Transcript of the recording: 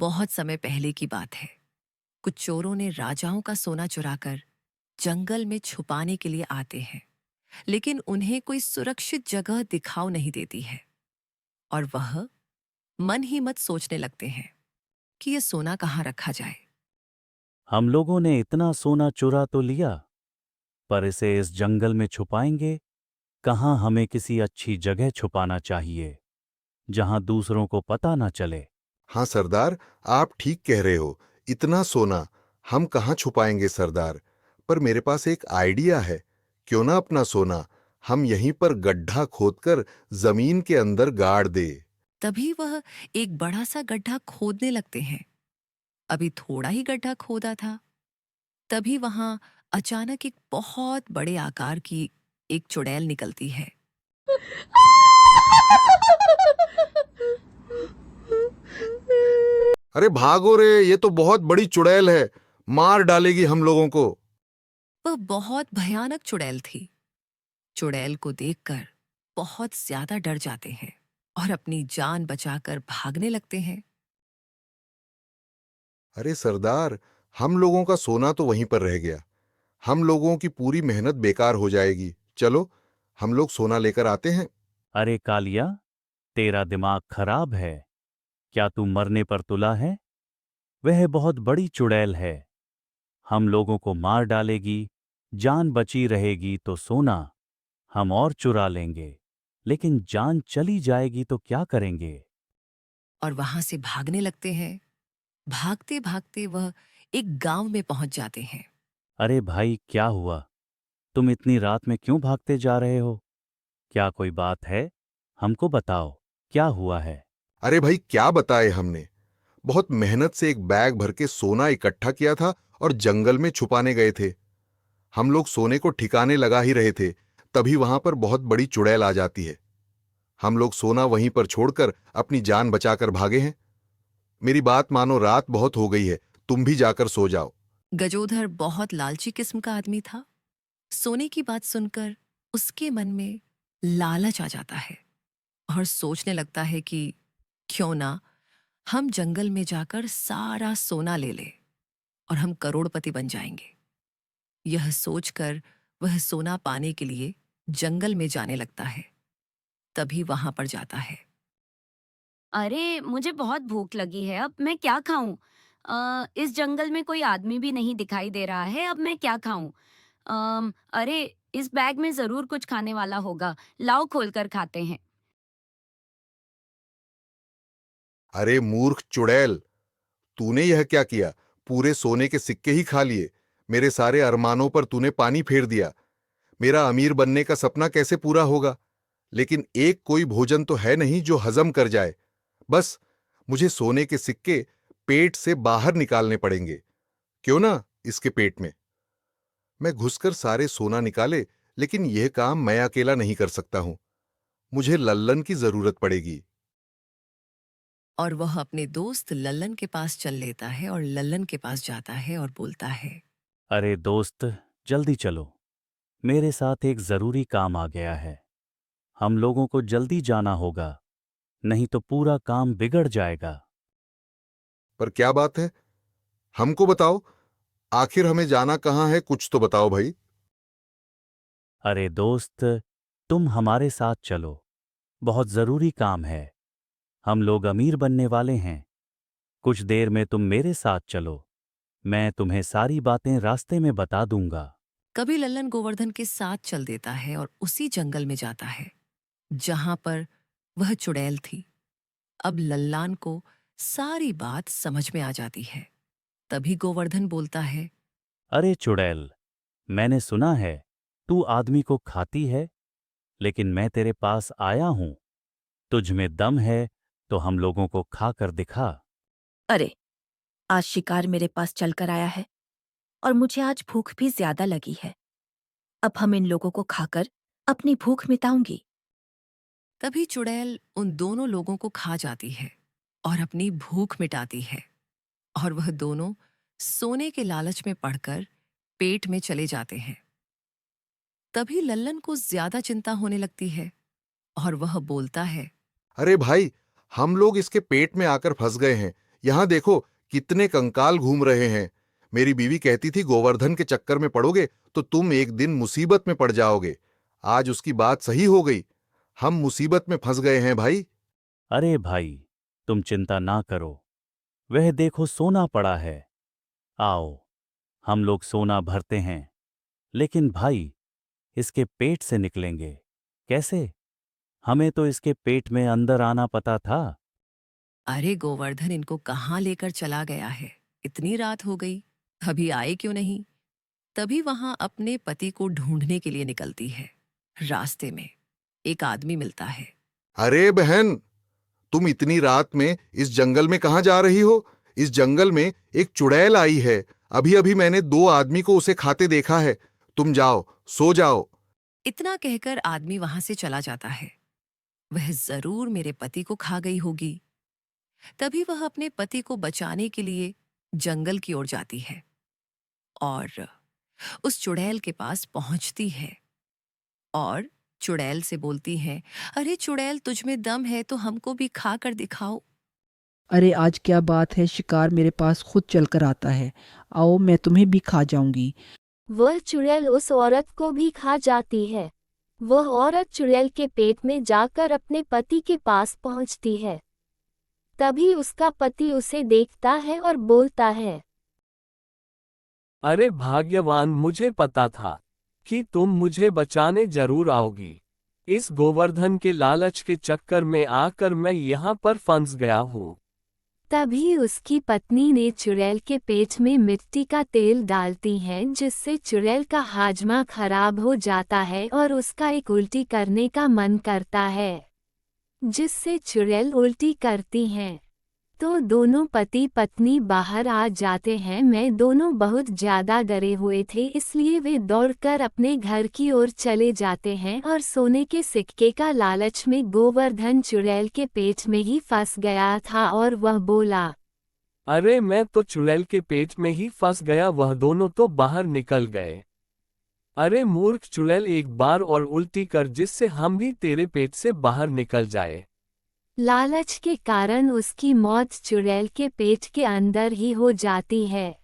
बहुत समय पहले की बात है। कुछ चोरों ने राजाओं का सोना चुराकर जंगल में छुपाने के लिए आते हैं, लेकिन उन्हें कोई सुरक्षित जगह दिखाई नहीं देती है और वह मन ही मत सोचने लगते हैं कि ये सोना कहाँ रखा जाए। हम लोगों ने इतना सोना चुरा तो लिया, पर इसे इस जंगल में छुपाएंगे कहाँ? हमें किसी अच्छी जगह छुपाना चाहिए जहां दूसरों को पता ना चले। हाँ सरदार, आप ठीक कह रहे हो। इतना सोना हम कहाँ छुपाएंगे सरदार। पर मेरे पास एक आइडिया है। क्यों ना अपना सोना हम यहीं पर गड्ढा खोदकर जमीन के अंदर गाड़ दे। तभी वह एक बड़ा सा गड्ढा खोदने लगते हैं। अभी थोड़ा ही गड्ढा खोदा था, तभी वहां अचानक एक बहुत बड़े आकार की एक चुड़ैल निकलती है। अरे भागो रे, ये तो बहुत बड़ी चुड़ैल है, मार डालेगी हम लोगों को। वह बहुत भयानक चुड़ैल थी। चुड़ैल को देखकर बहुत ज्यादा डर जाते हैं और अपनी जान बचाकर भागने लगते हैं। अरे सरदार, हम लोगों का सोना तो वहीं पर रह गया। हम लोगों की पूरी मेहनत बेकार हो जाएगी। चलो, हम लोग सोना लेकर आते हैं। अरे कालिया, तेरा दिमाग खराब है। क्या तू मरने पर तुला है? वह बहुत बड़ी चुड़ैल है, हम लोगों को मार डालेगी। जान बची रहेगी तो सोना हम और चुरा लेंगे, लेकिन जान चली जाएगी तो क्या करेंगे? और वहां से भागने लगते हैं। भागते भागते वह एक गांव में पहुंच जाते हैं। अरे भाई, क्या हुआ? तुम इतनी रात में क्यों भागते जा रहे हो? क्या कोई बात है? हमको बताओ, क्या हुआ है? अरे भाई, क्या बताए हमने। बहुत मेहनत से एक बैग भर के सोना इकट्ठा किया था और जंगल में छुपाने गए थे। हम लोग सोने को ठिकाने लगा ही रहे थे, तभी वहां पर बहुत बड़ी चुड़ैल आ जाती है। हम लोग सोना वहीं पर छोड़कर अपनी जान बचाकर भागे हैं। मेरी बात मानो, रात बहुत हो गई है, तुम भी जाकर सो जाओ। गजोधर बहुत लालची किस्म का आदमी था। सोने की बात सुनकर उसके मन में लालच आ जाता है और सोचने लगता है कि क्यों ना हम जंगल में जाकर सारा सोना ले लें और हम करोड़पति बन जाएंगे। यह सोचकर वह सोना पाने के लिए जंगल में जाने लगता है। तभी वहां पर जाता है। अरे, मुझे बहुत भूख लगी है, अब मैं क्या खाऊँ? इस जंगल में कोई आदमी भी नहीं दिखाई दे रहा है, अब मैं क्या खाऊँ? अरे, इस बैग में ज़रूर कुछ खाने वाला होगा, लाओ खोल कर खाते हैं। अरे मूर्ख चुड़ैल, तूने यह क्या किया? पूरे सोने के सिक्के ही खा लिए। मेरे सारे अरमानों पर तूने पानी फेर दिया। मेरा अमीर बनने का सपना कैसे पूरा होगा? लेकिन एक कोई भोजन तो है नहीं जो हजम कर जाए। बस, मुझे सोने के सिक्के पेट से बाहर निकालने पड़ेंगे। क्यों ना इसके पेट में। मैं घुसकर सारे सोना निकाले, लेकिन यह काम मैं अकेला नहीं कर सकता हूं। मुझे लल्लन की जरूरत पड़ेगी। और वह अपने दोस्त लल्लन के पास चल लेता है और लल्लन के पास जाता है और बोलता है। अरे दोस्त, जल्दी चलो, मेरे साथ एक जरूरी काम आ गया है। हम लोगों को जल्दी जाना होगा, नहीं तो पूरा काम बिगड़ जाएगा। पर क्या बात है? हमको बताओ, आखिर हमें जाना कहाँ है? कुछ तो बताओ भाई। अरे दोस्त, तुम हमारे साथ चलो, बहुत जरूरी काम है। हम लोग अमीर बनने वाले हैं। कुछ देर में तुम मेरे साथ चलो, मैं तुम्हें सारी बातें रास्ते में बता दूंगा। कभी लल्लन गोवर्धन के साथ चल देता है और उसी जंगल में जाता है जहां पर वह चुड़ैल थी। अब लल्लान को सारी बात समझ में आ जाती है। तभी गोवर्धन बोलता है। अरे चुड़ैल, मैंने सुना है तू आदमी को खाती है, लेकिन मैं तेरे पास आया हूं। तुझ में दम है तो हम लोगों को खा कर दिखा। अरे, आज शिकार मेरे पास चल कर आया है और मुझे आज भूख भी ज्यादा लगी है। अब हम इन लोगों को खाकर अपनी भूख मिटाऊंगी। तभी चुड़ैल उन दोनों लोगों को खा जाती है और अपनी भूख मिटाती है और वह दोनों सोने के लालच में पड़कर पेट में चले जाते हैं। तभी लल्लन को ज्यादा चिंता होने लगती है और वह बोलता है। अरे भाई, हम लोग इसके पेट में आकर फंस गए हैं। यहाँ देखो कितने कंकाल घूम रहे हैं। मेरी बीवी कहती थी गोवर्धन के चक्कर में पड़ोगे तो तुम एक दिन मुसीबत में पड़ जाओगे। आज उसकी बात सही हो गई, हम मुसीबत में फंस गए हैं भाई। अरे भाई, तुम चिंता ना करो, वह देखो सोना पड़ा है। आओ, हम लोग सोना भरते हैं। लेकिन भाई, इसके पेट से निकलेंगे कैसे? हमें तो इसके पेट में अंदर आना पता था। अरे गोवर्धन इनको कहाँ लेकर चला गया है? इतनी रात हो गई, अभी आए क्यों नहीं? तभी वहां अपने पति को ढूंढने के लिए निकलती है। रास्ते में एक आदमी मिलता है। अरे बहन, तुम इतनी रात में इस जंगल में कहाँ जा रही हो? इस जंगल में एक चुड़ैल आई है। अभी अभी मैंने 2 आदमी को उसे खाते देखा है। तुम जाओ, सो जाओ। इतना कहकर आदमी वहां से चला जाता है। वह जरूर मेरे पति को खा गई होगी। तभी वह अपने पति को बचाने के लिए जंगल की ओर जाती है और उस चुड़ैल के पास पहुंचती है और चुड़ैल से बोलती है, अरे चुड़ैल, तुझ में दम है तो हमको भी खा कर दिखाओ। अरे आज क्या बात है, शिकार मेरे पास खुद चलकर आता है। आओ, मैं तुम्हें भी खा जाऊंगी। वह चुड़ैल उस औरत को भी खा जाती है। वह औरत चुड़ैल के पेट में जाकर अपने पति के पास पहुंचती है। तभी उसका पति उसे देखता है और बोलता है, अरे भाग्यवान, मुझे पता था कि तुम मुझे बचाने जरूर आओगी। इस गोवर्धन के लालच के चक्कर में आकर मैं यहाँ पर फंस गया हूँ। तभी उसकी पत्नी ने चुड़ैल के पेट में मिट्टी का तेल डालती है, जिससे चुड़ैल का हाजमा खराब हो जाता है और उसका एक उल्टी करने का मन करता है, जिससे चुड़ैल उल्टी करती हैं। तो दोनों पति पत्नी बाहर आ जाते हैं। मैं दोनों बहुत ज्यादा डरे हुए थे, इसलिए वे दौड़कर अपने घर की ओर चले जाते हैं और सोने के सिक्के का लालच में गोवर्धन चुड़ैल के पेट में ही फंस गया था और वह बोला, अरे मैं तो चुड़ैल के पेट में ही फंस गया, वह दोनों तो बाहर निकल गए। अरे मूर्ख चुड़ैल, एक बार और उल्टी कर जिससे हम भी तेरे पेट से बाहर निकल जाए। लालच के कारण उसकी मौत चुड़ैल के पेट के अंदर ही हो जाती है।